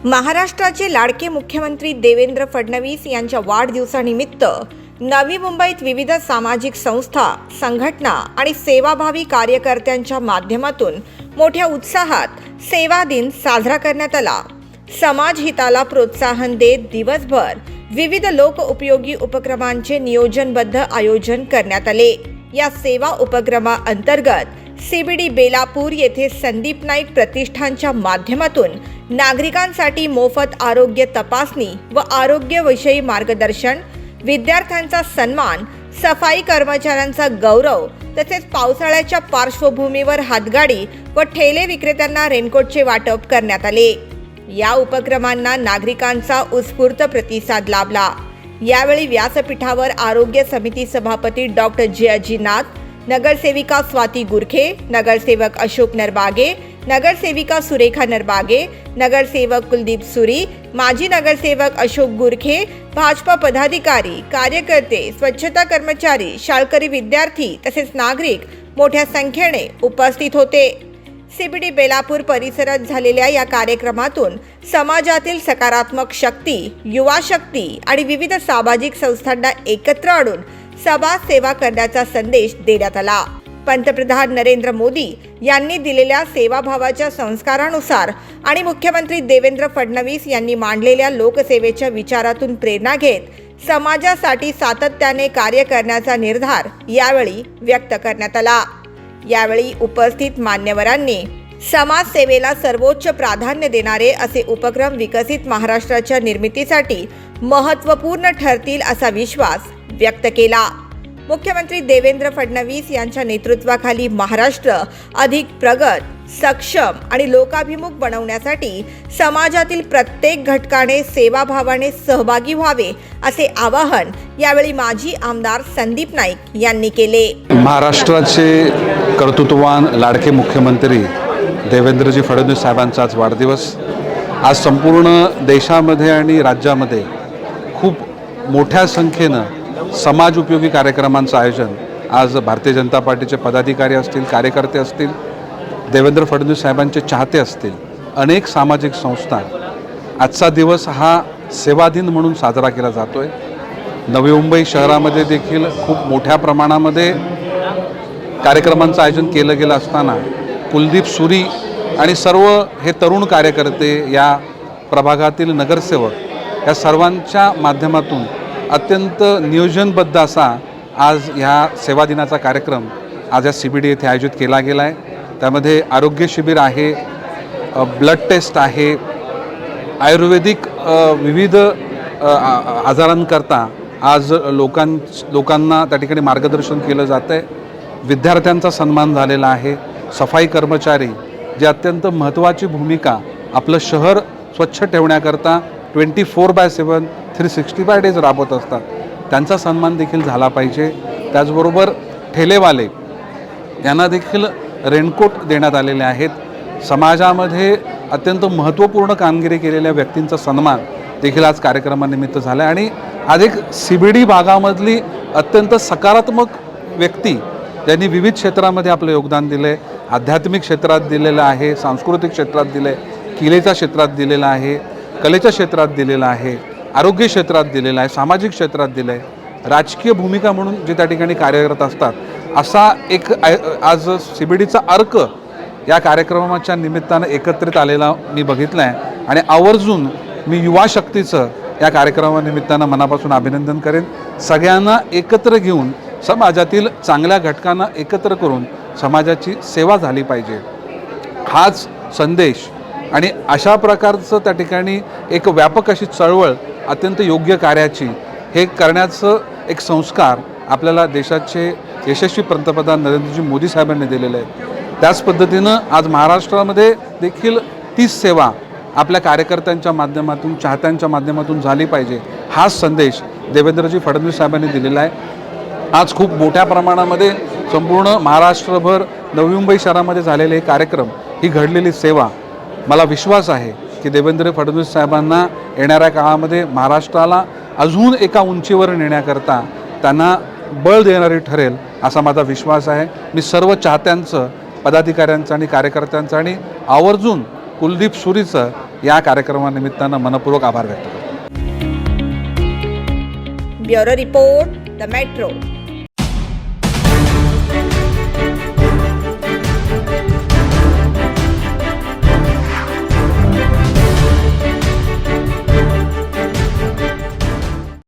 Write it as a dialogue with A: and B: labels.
A: महाराष्ट्राचे लाडके मुख्यमंत्री देवेंद्र फडणवीस यांच्या वाढदिवसानिमित्त नवी मुंबईत विविध सामाजिक संस्था, संघटना आणि सेवाभावी कार्यकर्त्यांच्या माध्यमातून मोठ्या उत्साहात सेवा दिन साजरा करण्यात आला। समाज हिताला प्रोत्साहन देत दिवसभर विविध लोकउपयोगी उपक्रमांचे नियोजनबद्ध आयोजन करण्यात आले। या सेवा उपक्रमाअंतर्गत सीबीडी बेलापूर येथे संदीप नाईक प्रतिष्ठानच्या माध्यमातून नागरिकांसाठी मोफत आरोग्य तपासणी व आरोग्यविषयी मार्गदर्शन, विद्यार्थ्यांचा सन्मान, सफाई कर्मचाऱ्यांचा गौरव तसेच पावसाळ्याच्या पार्श्वभूमीवर हातगाडी व ठेले विक्रेत्यांना रेनकोटचे वाटप करण्यात आले। या उपक्रमांना नागरिकांचा उत्स्फूर्त प्रतिसाद लाभला। यावेळी व्यासपीठावर आरोग्य समिती सभापती डॉक्टर जयाजी नाथ, नगरसेविका स्वाती गुरखे, नगरसेवक अशोक नरबागे, नगरसेविका सुरेखा नरबागे, नगरसेवक कुलदीप सुरी, माजी नगरसेवक अशोक गुरखे, भाजपा पदाधिकारी, कार्यकर्ते, स्वच्छता कर्मचारी, शाळकरी विद्यार्थी तसेच नागरिक मोठ्या संख्येने उपस्थित होते। सीबीडी बेलापूर परिसरात झालेल्या या कार्यक्रमातून समाजातील सकारात्मक शक्ती, युवा शक्ती आणि विविध सामाजिक संस्थांना एकत्र आणून समाज सेवा करण्याचा संदेश देण्यात आला। पंतप्रधान नरेंद्र मोदी यांनी दिलेल्या सेवाभावाच्या संस्कारानुसार आणि मुख्यमंत्री देवेंद्र फडणवीस यांनी मांडलेल्या लोकसेवेच्या विचारातून प्रेरणा घेत समाजासाठी सातत्याने कार्य करण्याचा निर्धार यावेळी व्यक्त करण्यात आला। यावेळी उपस्थित मान्यवरांनी समाजसेवेला सर्वोच्च प्राधान्य देणारे असे उपक्रम विकसित महाराष्ट्राच्या निर्मितीसाठी महत्त्वपूर्ण ठरतील असा विश्वास व्यक्त केला। मुख्यमंत्री देवेंद्र फडणवीस यांच्या नेतृत्वाखाली महाराष्ट्र अधिक प्रगत, सक्षम आणि लोकाभिमुख बनवण्यासाठी समाजातील प्रत्येक घटकाने सेवाभावाने सहभागी व्हावे असे आवाहन यावेळी माजी आमदार संदीप नाईक यांनी केले।
B: महाराष्ट्राचे कर्तृत्ववान लाडके मुख्यमंत्री देवेंद्रजी फडणवीस साहेबांचा आज वाढदिवस। आज संपूर्ण देशामध्ये आणि राज्यामध्ये खूप मोठ्या संख्येनं समाज उपयोगी कार्यक्रमांचं आयोजन आज भारतीय जनता पार्टीचे पदाधिकारी असतील, कार्यकर्ते असतील, देवेंद्र फडणवीस साहेबांचे चाहते असतील, अनेक सामाजिक संस्था आजचा दिवस हा सेवा दिन म्हणून साजरा केला जातोय। नवी मुंबई शहरामध्ये देखील खूप मोठ्या प्रमाणामध्ये कार्यक्रमांचं आयोजन केलं गेलं असताना कुलदीप सुरी आणि सर्व हे तरुण कार्यकर्ते, या प्रभागातील नगरसेवक या सर्वांच्या माध्यमातून अत्यंत नियोजनबद्ध असा आज ह्या सेवा दिनाचा कार्यक्रम आज या सीबीडी येथे आयोजित केला गेला आहे। त्यामध्ये आरोग्य शिबिर आहे, ब्लड टेस्ट आहे, आयुर्वेदिक विविध आजारांकरता आज लोकांना त्या ठिकाणी मार्गदर्शन केलं जातं आहे। विद्यार्थ्यांचा सन्मान झालेला आहे। सफाई कर्मचारी जे अत्यंत महत्त्वाची भूमिका आपलं शहर स्वच्छ ठेवण्याकरता 24/7 365 डेज राबवत असतात, त्यांचा सन्मान देखील झाला पाहिजे। त्याचबरोबर ठेलेवाले यांना देखील रेनकोट देण्यात आलेले आहेत। समाजामध्ये अत्यंत महत्त्वपूर्ण कामगिरी केलेल्या व्यक्तींचा सन्मान देखील आज कार्यक्रमानिमित्त झाला आणि आज एक सीबीडी भागामधली अत्यंत सकारात्मक व्यक्ती ज्यांनी विविध क्षेत्रामध्ये आपलं योगदान दिलं आहे, आध्यात्मिक क्षेत्रात दिलेलं आहे, सांस्कृतिक क्षेत्रात दिलं आहे, किलेच्या क्षेत्रात दिलेलं आहे, कलेच्या क्षेत्रात दिलेलं आहे, आरोग्य क्षेत्रात दिलेलं आहे, सामाजिक क्षेत्रात दिलं आहे, राजकीय भूमिका म्हणून जे त्या ठिकाणी कार्यरत असतात, असा एक आज सीबीडीचा अर्क या कार्यक्रमाच्या निमित्तानं एकत्रित आलेला मी बघितलं आहे आणि आवर्जून मी युवा शक्तीचं या कार्यक्रमानिमित्तानं मनापासून अभिनंदन करेन। सगळ्यांना एकत्र घेऊन समाजातील चांगल्या घटकांना एकत्र करून समाजाची सेवा झाली पाहिजे, हाच संदेश आणि अशा प्रकारचं त्या ठिकाणी एक व्यापक अशी चळवळ अत्यंत योग्य कार्याची हे करण्याचं एक संस्कार आपल्याला देशाचे यशस्वी पंतप्रधान नरेंद्रजी मोदी साहेबांनी दिलेले आहे। त्याच पद्धतीनं आज महाराष्ट्रामध्ये देखील तीच सेवा आपल्या कार्यकर्त्यांच्या माध्यमातून, चाहत्यांच्या माध्यमातून झाली पाहिजे, हाच संदेश देवेंद्रजी फडणवीस साहेबांनी दिलेला आहे। आज खूप मोठ्या प्रमाणामध्ये संपूर्ण महाराष्ट्रभर नवी मुंबई शहरामध्ये झालेले हे कार्यक्रम, ही घडलेली सेवा, मला विश्वास आहे की देवेंद्र फडणवीस साहेबांना येणाऱ्या काळामध्ये महाराष्ट्राला अजून एका उंचीवर नेण्याकरता त्यांना बळ देणारी ठरेल असा माझा विश्वास आहे। मी सर्व चाहत्यांचं, पदाधिकाऱ्यांचं आणि कार्यकर्त्यांचं आणि आवर्जून कुलदीप सुरीचं या कार्यक्रमानिमित्तानं मनपूर्वक आभार व्यक्त करतो.
A: Bureau report the metro.